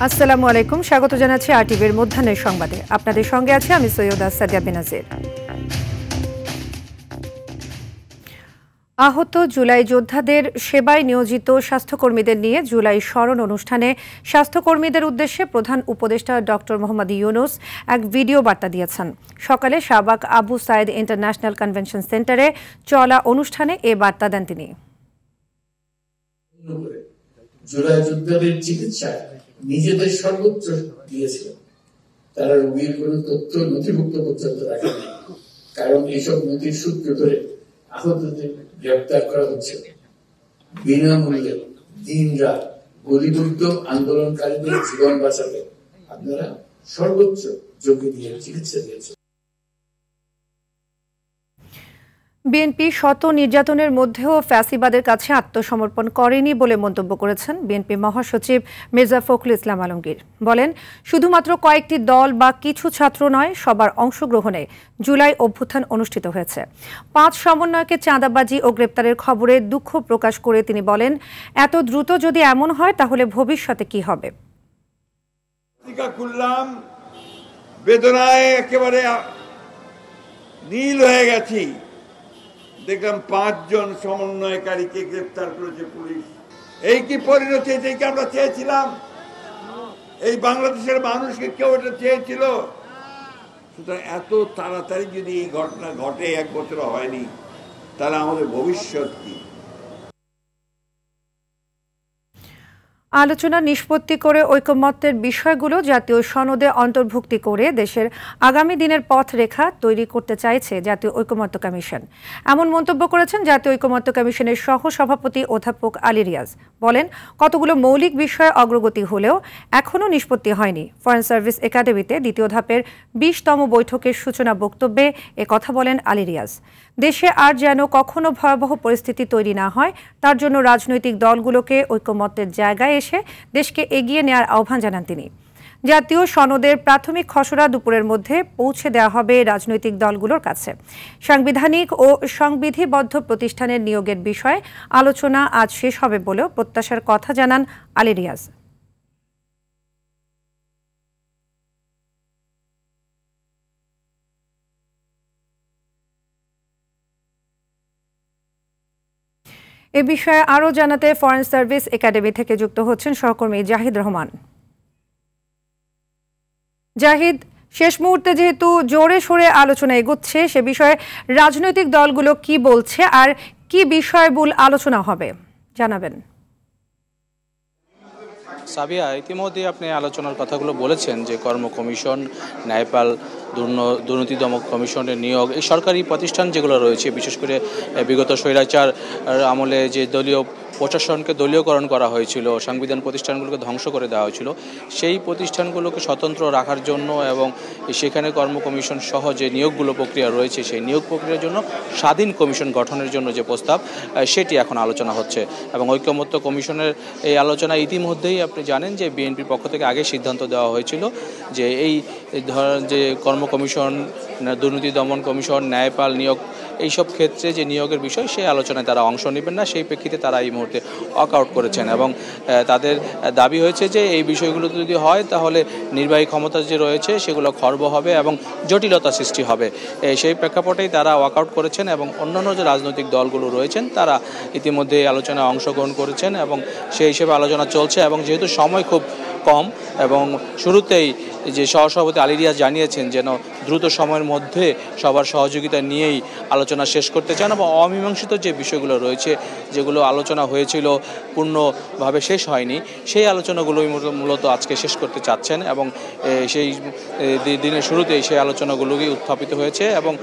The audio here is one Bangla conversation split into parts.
আসসালামু আলাইকুম, স্বাগত জানাচ্ছি আরটিভির মধ্যাহ্নের সংবাদে। আপনাদের সঙ্গে আছে আমি সৈয়দা সাদিয়া বেনাজির। আহত জুলাই যোদ্ধাদের সেবায় নিয়োজিত স্বাস্থ্যকর্মীদের নিয়ে জুলাই স্মরণ অনুষ্ঠানে স্বাস্থ্যকর্মীদের উদ্দেশ্যে প্রধান উপদেষ্টা ডক্টর মোহাম্মদ ইউনূস এক ভিডিও বার্তা দিয়েছেন। সকালে শাহবাগ আবু সাইদ ইন্টারন্যাশনাল কনভেনশন সেন্টারে চলা অনুষ্ঠানে এ বার্তা দেন তিনি। জুলাই যোদ্ধাদের চিকিৎসায় নিজেদের সর্বোচ্চ দিয়েছিলেন। তারা রোগীর কোন তথ্য নথিভুক্ত পর্যন্ত রাখেনি, কারণ এইসব নথির সূত্র ধরে আহতদের গ্রেপ্তার করা হচ্ছে। বিনামূল্যে দিন রাত গুলিবিদ্ধ আন্দোলনকারীদের জীবন বাঁচাতে আপনারা সর্বোচ্চ ঝুঁকি দিয়ে চিকিৎসা দিয়েছেন। বিএনপি শত নির্যাতনের মধ্যেও ফ্যাসিবাদের কাছে আত্মসমর্পণ করেনি বলে মন্তব্য করেছেন বিএনপি মহাসচিব মির্জা ফখরুল ইসলাম আলমগীর। বলেন, শুধুমাত্র কয়েকটি দল বা কিছু ছাত্র নয়, সবার অংশগ্রহণে জুলাই অভ্যুত্থান অনুষ্ঠিত হয়েছে। 5 সমন্বয়কে চাঁদাবাজি ও গ্রেপ্তারের খবরে দুঃখ প্রকাশ করে তিনি বলেন, এত দ্রুত যদি এমন হয় তাহলে ভবিষ্যতে কি হবে। বেদনায় একেবারে নীল হয়ে গেছি। দেখলাম 5 জন সমন্বয়কারীকে গ্রেপ্তার করেছে পুলিশ। এই কি পরিণতি? এটাই কি আমরা চেয়েছিলাম? এই বাংলাদেশের মানুষকে কেউ এটা চেয়েছিল? সুতরাং এত তাড়াতাড়ি যদি এই ঘটনা ঘটে, 1 বছর হয়নি, তাহলে আমাদের ভবিষ্যৎ কি? আলোচনা নিষ্পত্তি করে ঐকমত্যের বিষয়গুলো জাতীয় সনদে অন্তর্ভুক্তি করে দেশের আগামী দিনের পথরেখা তৈরি করতে চাইছে জাতীয় ঐকমত্য কমিশন। এমন মন্তব্য করেছেন জাতীয় ঐকমত্য কমিশনের সহসভাপতি অধ্যাপক আলী রিয়াজ। বলেন, কতগুলো মৌলিক বিষয়ে অগ্রগতি হলেও এখনও নিষ্পত্তি হয়নি। ফরেন সার্ভিস একাডেমিতে 2য় ধাপের 20তম বৈঠকের সূচনা বক্তব্যে কথা বলেন আলী রিয়াজ। দেশে আর যেন কখনো ভয়াবহ পরিস্থিতি তৈরি না হয়, তার জন্য রাজনৈতিক দলগুলোকে ঐকমত্যের জায়গায় এসে দেশকে এগিয়ে নেওয়ার আহ্বান জানান তিনি। জাতীয় সনদের প্রাথমিক খসড়া দুপুরের মধ্যে পৌঁছে দেওয়া হবে রাজনৈতিক দলগুলোর কাছে। সাংবিধানিক ও সংবিধিবদ্ধ প্রতিষ্ঠানের নিয়োগের বিষয়ে আলোচনা আজ শেষ হবে বলেও প্রত্যাশার কথা জানান আলী রিয়াজ। এ বিষয়ে আরও জানাতে ফরেন সার্ভিস একাডেমি থেকে যুক্ত হচ্ছেন সহকর্মী জাহিদ রহমান। জাহিদ, শেষ মুহূর্তে যেহেতু জোরে সোরে আলোচনা এগোচ্ছে, সে বিষয়ে রাজনৈতিক দলগুলো কি বলছে আর কি বিষয়বহুল আলোচনা হবে জানাবেন। সাবিয়া, ইতিমধ্যে আপনি আলোচনার কথাগুলো বলেছেন যে কর্ম কমিশন, ন্যায়পাল, দুর্নীতি দমন কমিশনের নিয়োগ, এই সরকারি প্রতিষ্ঠান যেগুলো রয়েছে, বিশেষ করে বিগত স্বৈরাচার আমলে যে দলীয় প্রশাসনকে দলীয়করণ করা হয়েছিল, সাংবিধান প্রতিষ্ঠানগুলোকে ধ্বংস করে দেওয়া হয়েছিল, সেই প্রতিষ্ঠানগুলোকে স্বতন্ত্র রাখার জন্য এবং সেখানে কর্ম কমিশন সহ যে নিয়োগগুলো প্রক্রিয়া রয়েছে, সেই নিয়োগ প্রক্রিয়ার জন্য স্বাধীন কমিশন গঠনের জন্য যে প্রস্তাব, সেটি এখন আলোচনা হচ্ছে। এবং ঐকমত্য কমিশনের এই আলোচনা ইতিমধ্যেই আপনি জানেন যে বিএনপির পক্ষ থেকে আগে সিদ্ধান্ত দেওয়া হয়েছিল যে এই যে কর্ম কমিশন, দুর্নীতি দমন কমিশন, ন্যায়পাল নিয়োগ, এইসব ক্ষেত্রে যে নিয়োগের বিষয়, সেই আলোচনায় তারা অংশ নেবেন না। সেই প্রেক্ষিতে তারা এই মুহূর্তে ওয়াক আউট করেছেন এবং তাদের দাবি হয়েছে যে এই বিষয়গুলো যদি হয় তাহলে নির্বাহী ক্ষমতা যে রয়েছে সেগুলো খর্ব হবে এবং জটিলতা সৃষ্টি হবে। সেই প্রেক্ষাপটেই তারা ওয়াক আউট করেছেন এবং অন্যান্য যে রাজনৈতিক দলগুলো রয়েছেন তারা ইতিমধ্যে আলোচনায় অংশগ্রহণ করেছেন এবং সেই হিসেবে আলোচনা চলছে। এবং যেহেতু সময় খুব কম এবং শুরুতেই যে সহসভাপতি আলী রিয়াজ জানিয়েছেন যেন দ্রুত সময়ের মধ্যে সবার সহযোগিতা নিয়েই আলোচনা শেষ করতে চান এবং অমীমাংসিত যে বিষয়গুলো রয়েছে, যেগুলো আলোচনা হয়েছিল পূর্ণভাবে শেষ হয়নি, সেই আলোচনাগুলোই মূলত আজকে শেষ করতে চাচ্ছেন এবং সেই দিনের শুরুতেই সেই আলোচনাগুলোই উত্থাপিত হয়েছে এবং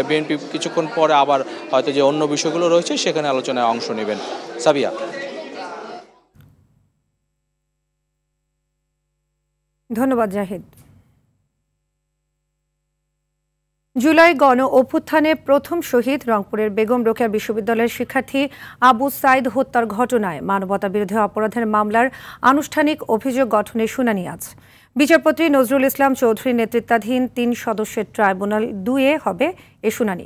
বিএনপি কিছুক্ষণ পরে আবার হয়তো যে অন্য বিষয়গুলো রয়েছে সেখানে আলোচনায় অংশ নেবেন। সাবিয়া। ধন্যবাদ জাহিদ। জুলাই গণ অভ্যুত্থানে প্রথম শহীদ রংপুরের বেগম রোকেয়া বিশ্ববিদ্যালয়ের শিক্ষার্থী আবু সাইদ হত্যার ঘটনায় মানবতাবিরোধী অপরাধের মামলার আনুষ্ঠানিক অভিযোগ গঠনের শুনানি আজ। বিচারপতি নজরুল ইসলাম চৌধুরী নেতৃত্বাধীন 3 সদস্যের ট্রাইব্যুনাল 2-এ হবে এ শুনানি।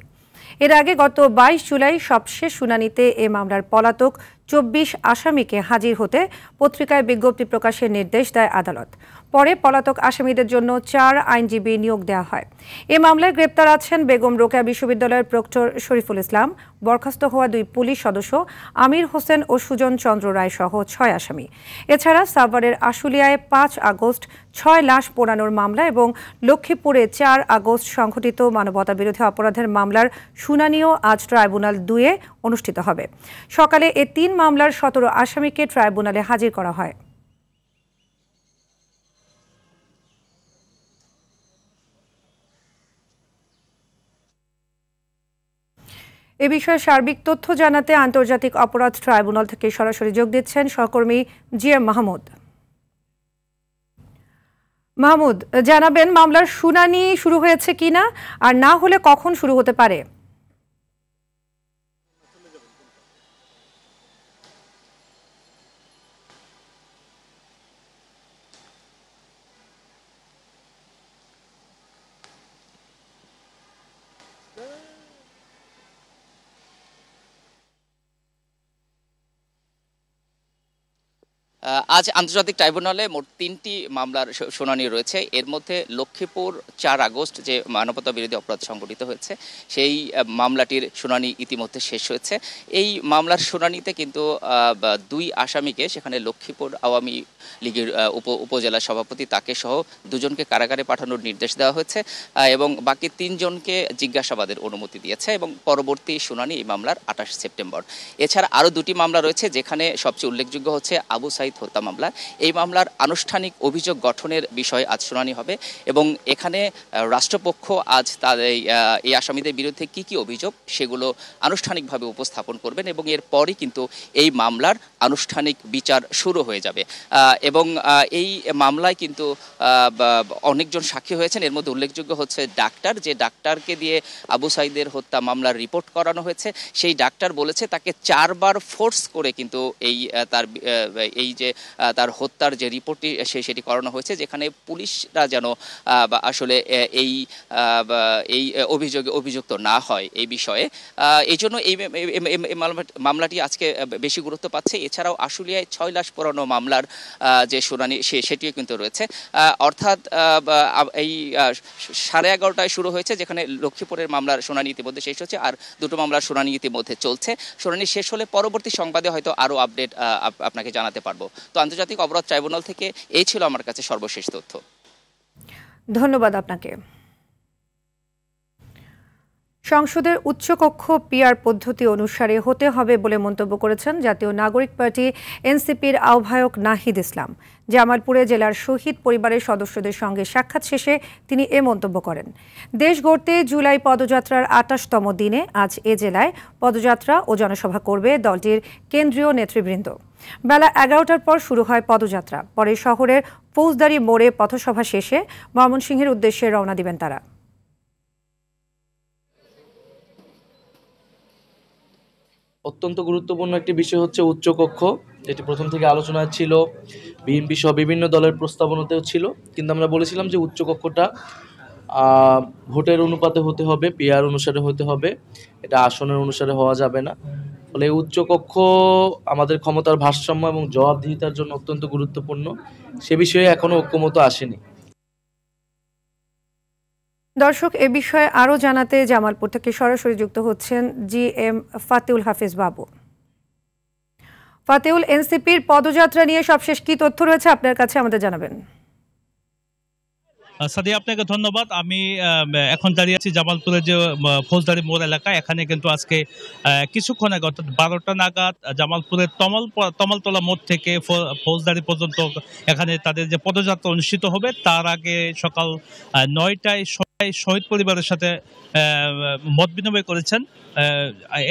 এর আগে গত 22 জুলাই সবশেষ শুনানিতে এ মামলার পলাতক 24 আসামিকে হাজির হতে পত্রিকায় বিজ্ঞপ্তি প্রকাশের নির্দেশ দেয় আদালত। পরে পলাতক আসামিদের জন্য 4 আইনজীবী নিয়োগ দেওয়া হয়। এ মামলায় গ্রেপ্তার আছেন বেগম রোকেয়া বিশ্ববিদ্যালয়ের প্রক্টর শরীফুল ইসলাম, বরখাস্ত হওয়া 2 পুলিশ সদস্য আমির হোসেন ও সুজন চন্দ্র রায় সহ 6 আসামি। এছাড়া সাভারের আশুলিয়ায় 5 আগস্ট 6 লাশ পোড়ানোর মামলা এবং লক্ষ্মীপুরে 4 আগস্ট সংঘটিত মানবতাবিরোধী অপরাধের মামলার শুনানিও আজ ট্রাইব্যুনাল 2-এ অনুষ্ঠিত হবে। সকালে এ 3 মামলার 17 আসামিকে ট্রাইব্যুনালে হাজির করা হয়। এ বিষয়ে সার্বিক তথ্য জানাতে আন্তর্জাতিক অপরাধ ট্রাইব্যুনাল থেকে সরাসরি যোগ দিচ্ছেন সহকর্মী জিএম মাহমুদ। মাহমুদ, জানাবেন মামলার শুনানি শুরু হয়েছে কিনা, আর না হলে কখন শুরু হতে পারে? আজ আন্তর্জাতিক ট্রাইব্যুনালে মোট 3টি মামলার শুনানি রয়েছে। এর মধ্যে লক্ষ্মীপুর 4 আগস্ট যে মানবতা বিরোধী অপরাধ সংঘটিত হয়েছে সেই মামলাটির শুনানি ইতিমধ্যে শেষ হয়েছে। এই মামলার শুনানিতে কিন্তু 2 আসামিকে, সেখানে লক্ষ্মীপুর আওয়ামী লীগের উপজেলা সভাপতি তাকে সহ 2 জনকে কারাগারে পাঠানোর নির্দেশ দেওয়া হয়েছে এবং বাকি 3 জনকে জিজ্ঞাসাবাদের অনুমতি দিয়েছে এবং পরবর্তী শুনানি এই মামলার 28 সেপ্টেম্বর। এছাড়া আরও 2টি মামলা রয়েছে, যেখানে সবচেয়ে উল্লেখযোগ্য হচ্ছে আবু সাইদ হত্যা মামলা। এই মামলার আনুষ্ঠানিক অভিযোগ গঠনের বিষয়ে আজ শুনানি হবে এবং এখানে রাষ্ট্রপক্ষ আজ তাদের এই আসামিদের বিরুদ্ধে কি কি অভিযোগ সেগুলো আনুষ্ঠানিকভাবে উপস্থাপন করবেন এবং এরপরই কিন্তু এই মামলার আনুষ্ঠানিক বিচার শুরু হয়ে যাবে। এবং এই মামলায় কিন্তু অনেকজন সাক্ষী হয়েছেন। এর মধ্যে উল্লেখযোগ্য হচ্ছে ডাক্তার, যে ডাক্তারকে দিয়ে আবু সাইদের হত্যা মামলার রিপোর্ট করানো হয়েছে। সেই ডাক্তার বলেছে তাকে 4 বার ফোর্স করে কিন্তু তার হত্যার যে রিপোর্টটি সেটি করানো হয়েছে, যেখানে পুলিশরা যেন আসলে এই অভিযুক্ত না হয় এই বিষয়ে। এই জন্য এই মামলাটি আজকে বেশি গুরুত্ব পাচ্ছে। এছাড়াও আশুলিয়ায় 6 লাশ পোড়ানো মামলার যে শুনানি সেটিও কিন্তু রয়েছে। অর্থাৎ এই 11:30টায় শুরু হয়েছে, যেখানে লক্ষ্মীপুরের মামলার শুনানি ইতিমধ্যে শেষ হচ্ছে, আর 2টো মামলার শুনানি ইতিমধ্যে চলছে। শুনানি শেষ হলে পরবর্তী সংবাদে হয়তো আরও আপডেট আপনাকে জানাতে পারবো। তো আন্তর্জাতিক অপরাধ ট্রাইব্যুনাল থেকে এই ছিল আমার কাছে সর্বশেষ তথ্য। ধন্যবাদ আপনাকে। সংসদের উচ্চকক্ষ পিআর পদ্ধতি অনুসারে হতে হবে বলে মন্তব্য করেছেন জাতীয় নাগরিক পার্টি এনসিপির আহ্বায়ক নাহিদ ইসলাম। জামালপুরে জেলার শহীদ পরিবারের সদস্যদের সঙ্গে সাক্ষাৎ শেষে তিনি এ মন্তব্য করেন। দেশ গড়তে জুলাই পদযাত্রার 28তম দিনে আজ এ জেলায় পদযাত্রা ও জনসভা করবে দলটির কেন্দ্রীয় নেতৃবৃন্দ। বেলা 11টার পর শুরু হয় পদযাত্রা। পরে শহরের ফৌজদারি মোড়ে পথসভা শেষে ময়মনসিংহের উদ্দেশ্যে রওনা দিবেন তারা। অত্যন্ত গুরুত্বপূর্ণ একটি বিষয় হচ্ছে উচ্চকক্ষ, যেটি প্রথম থেকে আলোচনায় ছিল, বিএনপি সহ বিভিন্ন দলের প্রস্তাবনাতেও ছিল, কিন্তু আমরা বলেছিলাম যে উচ্চকক্ষটা ভোটের অনুপাতে হতে হবে, পিআর অনুসারে হতে হবে, এটা আসনের অনুসারে হওয়া যাবে না। ফলে উচ্চকক্ষ আমাদের ক্ষমতার ভারসাম্য এবং জবাবদিহিতার জন্য অত্যন্ত গুরুত্বপূর্ণ। সে বিষয়ে এখনো ঐক্যমত আসেনি। দর্শক, এ বিষয়ে আরও জানাতে জামালপুর থেকে সরাসরি যুক্ত হচ্ছেন জিএম ফাতেউল হাফিজ বাবু। ফাতেউল, এনসিপির পদযাত্রা নিয়ে সবশেষ কি তথ্য রয়েছে আপনার কাছে, আমাদের জানাবেন। সাদিয়া, আপনাকে ধন্যবাদ। আমি এখন দাঁড়িয়ে আছি জামালপুরের যে ফৌজদারি মোড় এলাকা। এখানে কিন্তু আজকে কিছুক্ষণ আগে অর্থাৎ 12টা নাগাদ জামালপুরের তমালতলা মোড় থেকে ফৌজদারি পর্যন্ত এখানে তাদের যে পদযাত্রা অনুষ্ঠিত হবে, তার আগে সকাল 9টায় শহীদ পরিবারের সাথে মত বিনিময় করেছেন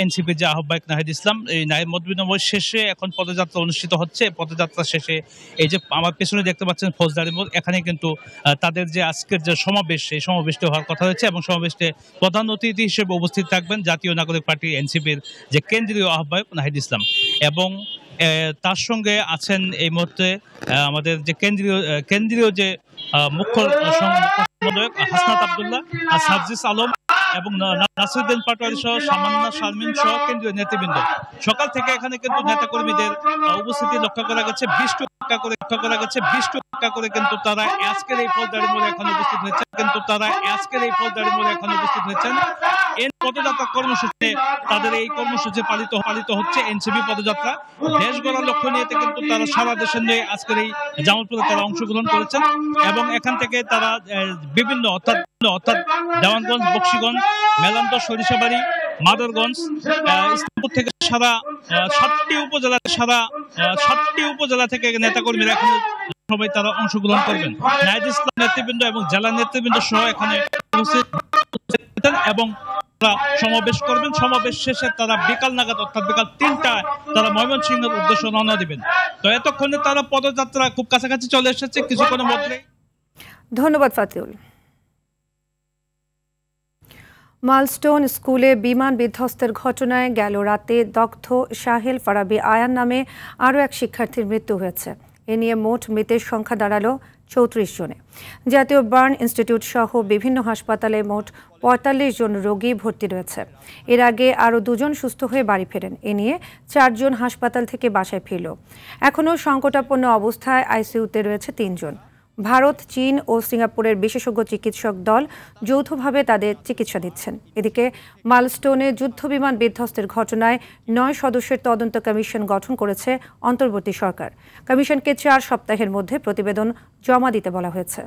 এনসিপির যে আহ্বায়ক নাহিদ ইসলাম। এই মত বিনিময় শেষে এখন পদযাত্রা অনুষ্ঠিত হচ্ছে। পদযাত্রা শেষে এই যে আমার পেছনে দেখতে পাচ্ছেন ফৌজদারি মোড়, এখানে কিন্তু তাদের যে আজকের যে সমাবেশ, সেই সমাবেশটি হওয়ার কথা হয়েছে এবং সমাবেশে প্রধান অতিথি হিসেবে উপস্থিত থাকবেন জাতীয় নাগরিক পার্টি এনসিপির যে কেন্দ্রীয় আহ্বায়ক নাহিদ ইসলাম এবং তার সঙ্গে আছেন এই মুহূর্তে আমাদের যে কেন্দ্রীয় যে মুখ্য সমন্বয়ক হাসনাত আব্দুল্লাহ, সার্জিস আলম এবং নাসিরুদ্দিন পাটোয়ারি সহ সামান্না শারমিন সহ কেন্দ্রীয় নেতৃবৃন্দ। সকাল থেকে এখানে কিন্তু নেতাকর্মীদের উপস্থিতি লক্ষ্য করা গেছে। 20 টাকা করে কিন্তু তারা আজকের এই ফৌজদারি মোড়ে এখানে উপস্থিত হয়েছেন। এই পদযাত্রা কর্মসূচি তাদের এই কর্মসূচি পালিত হচ্ছে এনসিপি পদযাত্রা। দেশ গড়ার লক্ষ্য নিয়ে কিন্তু তারা সারা দেশের নিয়ে আজকের এই জামালপুরে তারা অংশগ্রহণ করেছেন এবং এখান থেকে তারা বিভিন্ন অর্থাৎ দেওয়ানগঞ্জ, বকশীগঞ্জ, মেলান্দহ, সরিষাবাড়ি, মাদারগঞ্জ, ইসলামপুর থেকে সারা 7টি উপজেলা থেকে নেতাকর্মীরা এখানে সবাই তারা অংশগ্রহণ করবেন। নাহিদ ইসলাম নেতৃবৃন্দ এবং জেলা নেতৃবৃন্দ সহ এখানে এবং সমাবেশ করবেন। সমাবেশ শেষে তারা বিকাল নাগাদ অর্থাৎ বিকাল 3টায় তারা ময়মনসিংহের উদ্দেশ্যে রওনা দিবেন। তো এতক্ষণে তারা পদযাত্রা খুব কাছাকাছি চলে এসেছে, কিছুক্ষণের মধ্যে। ধন্যবাদ ফাতিউল। মাইলস্টোন স্কুলে বিমান বিধ্বস্তের ঘটনায় গেল রাতে দগ্ধ সাহেল ফারাবি আয়ান নামে আরও এক শিক্ষার্থীর মৃত্যু হয়েছে। এ নিয়ে মোট মৃতের সংখ্যা দাঁড়ালো 34 জনে। জাতীয় বার্ন ইনস্টিটিউট সহ বিভিন্ন হাসপাতালে মোট 45 জন রোগী ভর্তি রয়েছে। এর আগে আরও 2 জন সুস্থ হয়ে বাড়ি ফেরেন। এ নিয়ে 4 জন হাসপাতাল থেকে বাসায় ফিরল। এখনও সংকটাপন্ন অবস্থায় আইসিইউতে রয়েছে 3 জন। ভারত, চীন ও সিঙ্গাপুরের বিশেষজ্ঞ চিকিৎসক দল যৌথভাবে তাদের চিকিৎসা দিচ্ছেন। এদিকে মাইলস্টোনে যুদ্ধবিমান বিধ্বস্তের ঘটনায় 9 সদস্যের তদন্ত কমিশন গঠন করেছে অন্তর্বর্তী সরকার। কমিশনকে 4 সপ্তাহের মধ্যে প্রতিবেদন জমা দিতে বলা হয়েছে।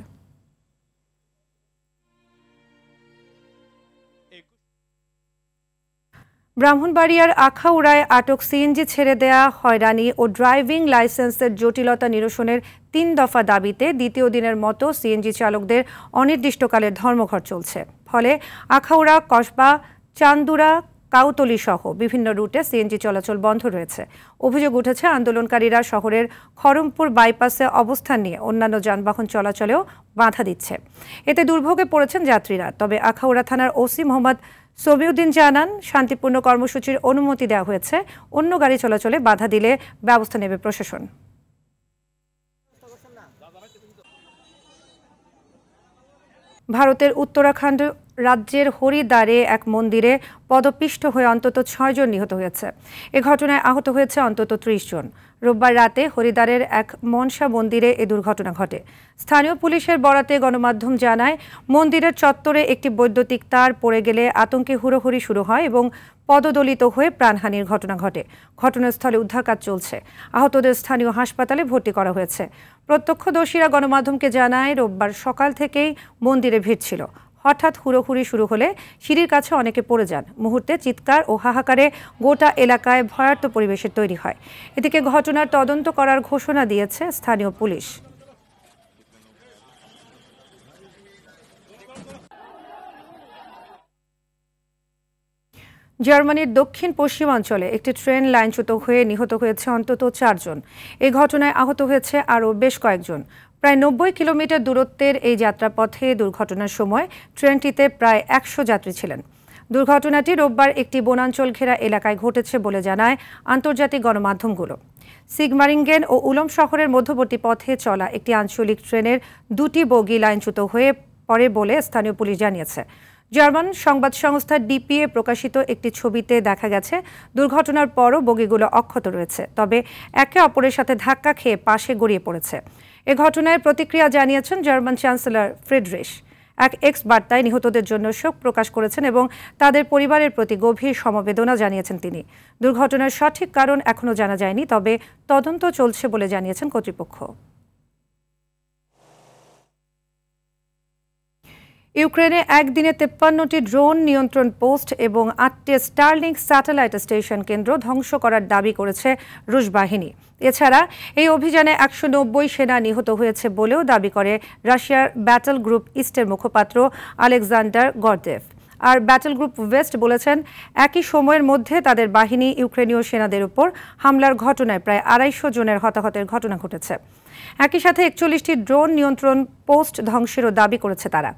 ব্রাহ্মণবাড়িয়ার আখাউড়ায় আটক সিএনজি ছেড়ে দেয়া, হয়রানি ও ড্রাইভিং লাইসেন্সের জটিলতা নিরসনের 3 দফা দাবিতে দ্বিতীয় দিনের মতো সিএনজি চালকদের অনির্দিষ্টকালের ধর্মঘট চলছে। ফলে আখাউড়া, কসবা, চান্দুরা, কাউতলি সহ বিভিন্ন রুটে সিএনজি চলাচল বন্ধ রয়েছে। অভিযোগ উঠেছে আন্দোলনকারীরা শহরের খড়মপুর বাইপাসে অবস্থান নিয়ে অন্যান্য যানবাহন চলাচলেও বাধা দিচ্ছে। এতে দুর্ভোগে পড়েছেন যাত্রীরা। তবে আখাউড়া থানার ওসি মোহাম্মদ সবিউদ্দিন জানান, শান্তিপূর্ণ কর্মসূচির অনুমতি দেওয়া হয়েছে। অন্য গাড়ি চলাচলে বাধা দিলে ব্যবস্থা নেবে প্রশাসন। ভারতের উত্তরাখণ্ড রাজ্যের হরিদ্বারে এক মন্দিরে পদপিষ্ট হয়ে অন্তত 6 জন নিহত হয়েছে। এ ঘটনায় আহত হয়েছে অন্তত 30 জন। রোববার রাতে হরিদ্বারের এক মনসা মন্দিরে এ দুর্ঘটনা ঘটে। স্থানীয় পুলিশের বরাতে গণমাধ্যম জানায়, মন্দিরের চত্বরে একটি বৈদ্যুতিক তার পড়ে গেলে আতঙ্কে হুড়োহুড়ি শুরু হয় এবং পদদলিত হয়ে প্রাণহানির ঘটনা ঘটে। ঘটনাস্থলে উদ্ধার কাজ চলছে। আহতদের স্থানীয় হাসপাতালে ভর্তি করা হয়েছে। প্রত্যক্ষদর্শীরা গণমাধ্যমকে জানায়, রোববার সকাল থেকেই মন্দিরে ভিড় ছিল। হঠাৎ হুড়োহুড়ি শুরু হলে সিঁড়ির কাছে অনেকে পড়ে যান। মুহূর্তে চিৎকার ও হাহাকারে গোটা এলাকায় ভয়ার্ত পরিবেশের তৈরি হয়। এদিকে ঘটনার তদন্ত করার ঘোষণা দিয়েছে স্থানীয় পুলিশ। জার্মানির দক্ষিণ পশ্চিমাঞ্চলে একটি ট্রেন লাইনচ্যুত হয়ে নিহত হয়েছে অন্তত 4 জন। এই ঘটনায় আহত হয়েছে আরও বেশ কয়েকজন। প্রায় 90 কিলোমিটার দূরত্বের এই যাত্রাপথে দুর্ঘটনার সময় ট্রেনটিতে প্রায় 100 যাত্রী ছিলেন। দুর্ঘটনাটি রোববার একটি বনাঞ্চল ঘেরা এলাকায় ঘটেছে বলে জানায় আন্তর্জাতিক গণমাধ্যমগুলো। সিগমারিঙ্গেন ও উলম শহরের মধ্যবর্তী পথে চলা একটি আঞ্চলিক ট্রেনের 2টি বগি লাইনচ্যুত হয়ে পড়ে বলে স্থানীয় পুলিশ জানিয়েছে। জার্মান সংবাদ সংস্থা ডিপিএ প্রকাশিত একটি ছবিতে দেখা গেছে, দুর্ঘটনার পরও বগিগুলো অক্ষত রয়েছে, তবে একে অপরের সাথে ধাক্কা খেয়ে পাশে গড়িয়ে পড়েছে। এ ঘটনায় প্রতিক্রিয়া জানিয়েছেন জার্মান চ্যান্সেলর ফ্রিডরিশ। এক এক্স বার্তায় নিহতদের জন্য শোক প্রকাশ করেছেন এবং তাদের পরিবারের প্রতি গভীর সমবেদনা জানিয়েছেন তিনি। দুর্ঘটনার সঠিক কারণ এখনও জানা যায়নি, তবে তদন্ত চলছে বলে জানিয়েছেন কর্তৃপক্ষ। ইউক্রেনে একদিনে 53টি ড্রোন নিয়ন্ত্রণ পোস্ট এবং 8টি স্টারলিংক স্যাটেলাইট স্টেশন কেন্দ্র ধ্বংস করার দাবি করেছে রুশ বাহিনী। এছাড়া এই অভিযানে 190 সেনা নিহত হয়েছে বলেও দাবি করে রাশিয়ার ব্যাটল গ্রুপ ইস্টের মুখপাত্র আলেকজান্ডার গর্দেভ। আর ব্যাটল গ্রুপ ওয়েস্ট বলেছেন, একই সময়ের মধ্যে তাদের বাহিনী ইউক্রেনীয় সেনাদের উপর হামলার ঘটনায় প্রায় 250 জনের হতাহতের ঘটনা ঘটেছে। একই সাথে 41টি ড্রোন নিয়ন্ত্রণ পোস্ট ধ্বংসেরও দাবি করেছে তারা।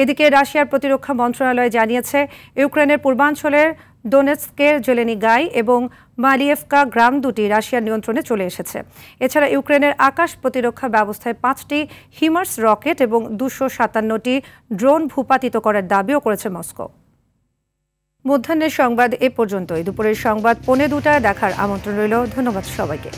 এদিকে রাশিয়ার প্রতিরক্ষা মন্ত্রণালয় জানিয়েছে, ইউক্রেনের পূর্বাঞ্চলের দোনেৎস্কের জেলেনিগাই এবং মালিয়েভকা গ্রাম দুটি রাশিয়ার নিয়ন্ত্রণে চলে এসেছে। এছাড়া ইউক্রেনের আকাশ প্রতিরক্ষা ব্যবস্থায় 5টি হিমার্স রকেট এবং 257টি ড্রোন ভূপাতিত করার দাবিও করেছে মস্কো। মধ্যাহ্নের সংবাদ এ পর্যন্তই। দুপুরের সংবাদ 1:45 দেখার আমন্ত্রণ রইল। ধন্যবাদ সবাইকে।